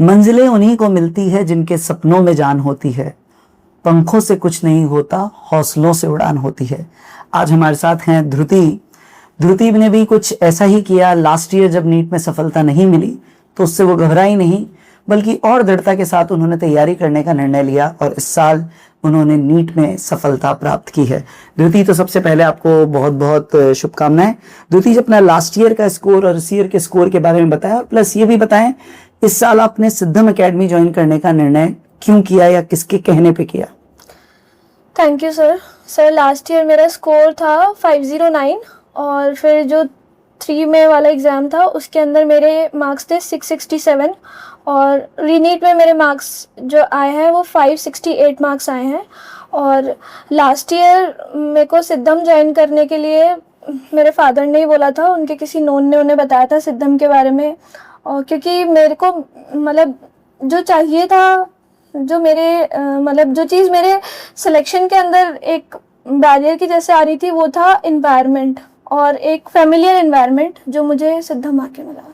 मंजिलें उन्हीं को मिलती है जिनके सपनों में जान होती है, पंखों से कुछ नहीं होता, हौसलों से उड़ान होती है। आज हमारे साथ हैं ध्रुति। ध्रुति ने भी कुछ ऐसा ही किया। लास्ट ईयर जब नीट में सफलता नहीं मिली तो उससे वो घबराई नहीं, बल्कि और दृढ़ता के साथ उन्होंने तैयारी करने का निर्णय लिया और इस साल उन्होंने नीट में सफलता प्राप्त की है। ध्रुति, तो सबसे पहले आपको बहुत बहुत शुभकामनाएं। ध्रुति, अपना लास्ट ईयर का स्कोर और इस ईयर के स्कोर के बारे में बताएं और प्लस ये भी बताएं इस साल आपने सिद्धम एकेडमी ज्वाइन करने का निर्णय क्यों किया या किसके कहने पे किया? Thank you sir. Last year मेरा स्कोर था 509 और फिर जो 3 में वाला एग्ज़ाम था उसके अंदर मेरे मार्क्स थे 667 और रीनीट में मेरे मार्क्स जो आए हैं वो 568 मार्क्स आए हैं। और लास्ट ईयर मेरे को सिद्धम ज्वाइन करने के लिए मेरे फादर ने ही बोला था, उनके किसी नोन ने उन्हें बताया था सिद्धम के बारे में। और क्योंकि मेरे को मतलब जो चाहिए था, जो मेरे मतलब जो चीज़ मेरे सिलेक्शन के अंदर एक बैरियर की जैसे आ रही थी वो था एनवायरनमेंट और एक फेमिलियर एनवायरनमेंट जो मुझे सिद्धम आके मिला।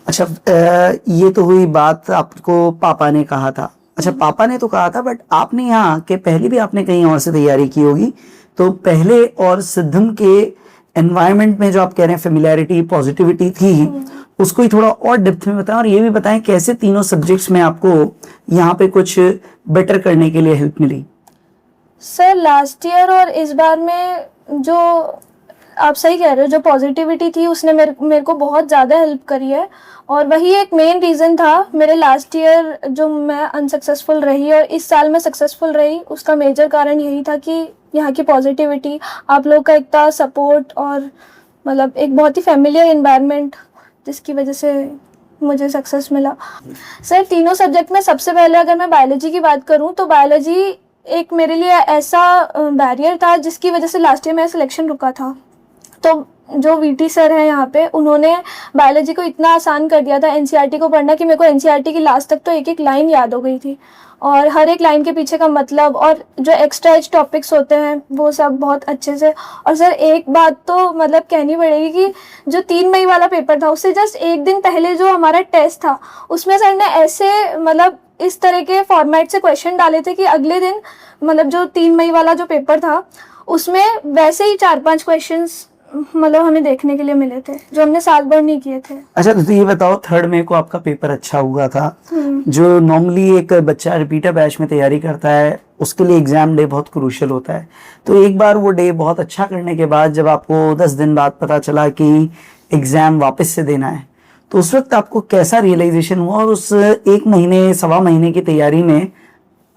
अच्छा, ये तो हुई बात आपको पापा ने कहा था। अच्छा, पापा ने तो कहा था, बट आपने यहाँ के पहले भी आपने कहीं और से तैयारी की होगी, तो पहले और सिद्धम के एनवायरनमेंट में जो आप कह रहे हैं फेमिलियरिटी, पॉजिटिविटी थी, उसको ही थोड़ा और डेप्थ में बताएं और ये भी बताएं कैसे तीनों सब्जेक्ट्स में आपको यहाँ पे कुछ बेटर करने के लिए हेल्प मिली। सर, लास्ट ईयर और इस बार में जो आप सही कह रहे हो, जो पॉजिटिविटी थी उसने मेरे को बहुत ज़्यादा हेल्प करी है और वही एक मेन रीज़न था मेरे लास्ट ईयर जो मैं अनसक्सेसफुल रही और इस साल मैं सक्सेसफुल रही। उसका मेजर कारण यही था कि यहाँ की पॉजिटिविटी, आप लोग का इतना सपोर्ट और मतलब एक बहुत ही फैमिलियर एनवायरनमेंट जिसकी वजह से मुझे सक्सेस मिला। सर, तीनों सब्जेक्ट में सबसे पहले अगर मैं बायोलॉजी की बात करूँ तो बायोलॉजी एक मेरे लिए ऐसा बैरियर था जिसकी वजह से लास्ट ईयर मेरा सिलेक्शन रुका था। तो जो वीटी सर हैं यहाँ पे, उन्होंने बायोलॉजी को इतना आसान कर दिया था एनसीईआरटी को पढ़ना कि मेरे को एनसीईआरटी की लास्ट तक तो एक एक लाइन याद हो गई थी और हर एक लाइन के पीछे का मतलब और जो एक्स्ट्रा एज टॉपिक्स होते हैं वो सब बहुत अच्छे से। और सर, एक बात तो मतलब कहनी पड़ेगी कि जो 3 मई वाला पेपर था उससे जस्ट एक दिन पहले जो हमारा टेस्ट था उसमें सर ने ऐसे मतलब इस तरह के फॉर्मेट से क्वेश्चन डाले थे कि अगले दिन मतलब जो 3 मई वाला जो पेपर था उसमें वैसे ही 4-5 क्वेश्चंस मतलब हमें देखने के लिए मिले थे जो हमने साल भर नहीं किए थे। अच्छा, तो ये बताओ, 3 मई को आपका पेपर अच्छा हुआ था। जो नॉर्मली एक बच्चा रिपीटर बैच में तैयारी करता है उसके लिए एग्जाम डे बहुत क्रूशियल होता है, तो एक बार वो डे बहुत अच्छा करने के बाद जब आपको 10 दिन बाद पता चला कि एग्जाम वापस से देना है, तो उस वक्त आपको कैसा रियलाइजेशन हुआ और उस 1 महीने 1.25 महीने की तैयारी में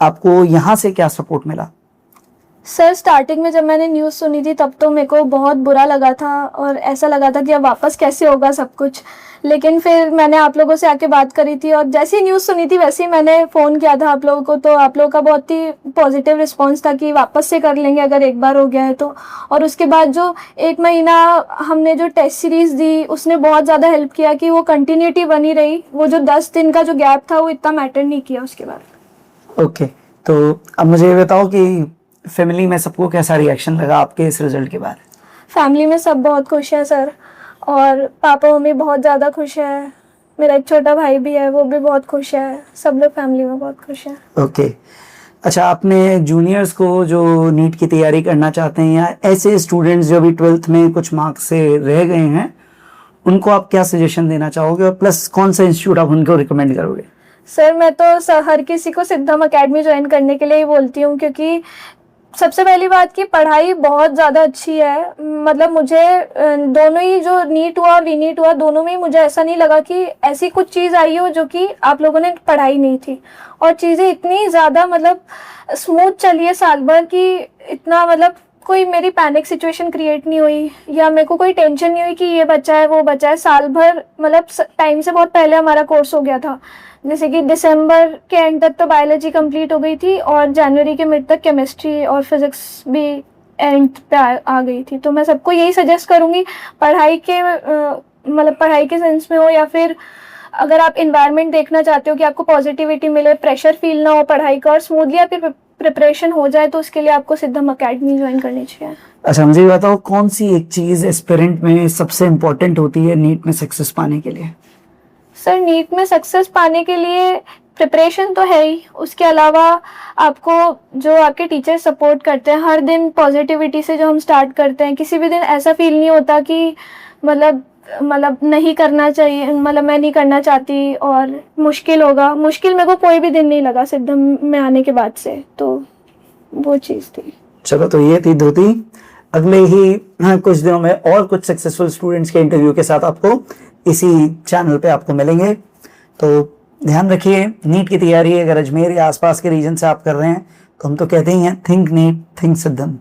आपको यहाँ से क्या सपोर्ट मिला? सर, स्टार्टिंग में जब मैंने न्यूज़ सुनी थी तब तो मेरे को बहुत बुरा लगा था और ऐसा लगा था कि अब वापस कैसे होगा सब कुछ। लेकिन फिर मैंने आप लोगों से आके बात करी थी और जैसे ही न्यूज़ सुनी थी वैसे ही मैंने फ़ोन किया था आप लोगों को, तो आप लोगों का बहुत ही पॉजिटिव रिस्पांस था कि वापस से कर लेंगे अगर एक बार हो गया है तो। और उसके बाद जो 1 महीना हमने जो टेस्ट सीरीज़ दी उसने बहुत ज़्यादा हेल्प किया कि वो कंटिन्यूटी बनी रही। वो जो 10 दिन का जो गैप था वो इतना मैटर नहीं किया उसके बाद। ओके, तो अब मुझे ये बताओ कि फैमिली में सबको कैसा रिएक्शन लगा आपके इस रिजल्ट के बाद? फैमिली में सब बहुत खुश है सर और पापा मम्मी बहुत ज़्यादा खुश है। मेरा एक छोटा भाई भी है, वो भी बहुत खुश है। सब लोग फैमिली में बहुत खुश हैं। ओके। अच्छा, आपने जूनियर्स को जो नीट की तैयारी करना चाहते हैं या ऐसे स्टूडेंट्स जो अभी 12th में कुछ मार्क्स से रह गए हैं, उनको आप क्या सजेशन देना चाहोगे और प्लस कौन सा इंस्टीट्यूट आप उनको रिकमेंड करोगे? सर, मैं तो हर किसी को सिद्धम एकेडमी ज्वाइन करने के लिए ही बोलती हूँ क्योंकि सबसे पहली बात की पढ़ाई बहुत ज़्यादा अच्छी है। मतलब मुझे दोनों ही जो नीट हुआ और रीनीट हुआ दोनों में ही मुझे ऐसा नहीं लगा कि ऐसी कुछ चीज़ आई हो जो कि आप लोगों ने पढ़ाई नहीं थी। और चीज़ें इतनी ज़्यादा मतलब स्मूथ चली है साल भर कि इतना मतलब कोई मेरी पैनिक सिचुएशन क्रिएट नहीं हुई या मेरे को कोई टेंशन नहीं हुई कि ये बचा है वो बचा है। साल भर मतलब टाइम से बहुत पहले हमारा कोर्स हो गया था, जैसे कि दिसंबर के एंड तक तो बायोलॉजी कंप्लीट हो गई थी और जनवरी के मिड तक केमिस्ट्री और फिजिक्स भी एंड पे आ गई थी। तो मैं सबको यही सजेस्ट करूँगी, पढ़ाई के मतलब पढ़ाई के सेंस में हो या फिर अगर आप इन्वायरमेंट देखना चाहते हो कि आपको पॉजिटिविटी मिले, प्रेशर फील ना हो पढ़ाई का और स्मूथली आपकी प्रिपरेशन हो जाए, तो उसके लिए आपको सिद्धम एकेडमी ज्वाइन करनी चाहिए। अच्छा, मुझे बताओ कौन सी एक चीज़ एस्पिरेंट में सबसे इम्पोर्टेंट होती है नीट में सक्सेस पाने के लिए? सर नीट में सक्सेस पाने के लिए प्रिपरेशन तो है ही, उसके अलावा आपको जो आपके टीचर सपोर्ट करते हैं, हर दिन पॉजिटिविटी से जो हम स्टार्ट करते हैं, किसी भी दिन ऐसा फील नहीं होता कि मतलब नहीं करना चाहिए, मतलब मैं नहीं करना चाहती और मुश्किल होगा। मुश्किल मेरे को कोई भी दिन नहीं लगा सिद्धम में आने के बाद से, तो वो चीज़ थी। चलो, तो ये थी ध्रुति। अगले ही कुछ दिनों में और कुछ सक्सेसफुल स्टूडेंट्स के इंटरव्यू के साथ आपको इसी चैनल पे आपको मिलेंगे। तो ध्यान रखिए, नीट की तैयारी अगर अजमेर या आसपास के रीजन से आप कर रहे हैं तो हम तो कहते ही हैं, थिंक नीट, थिंक सिद्धम।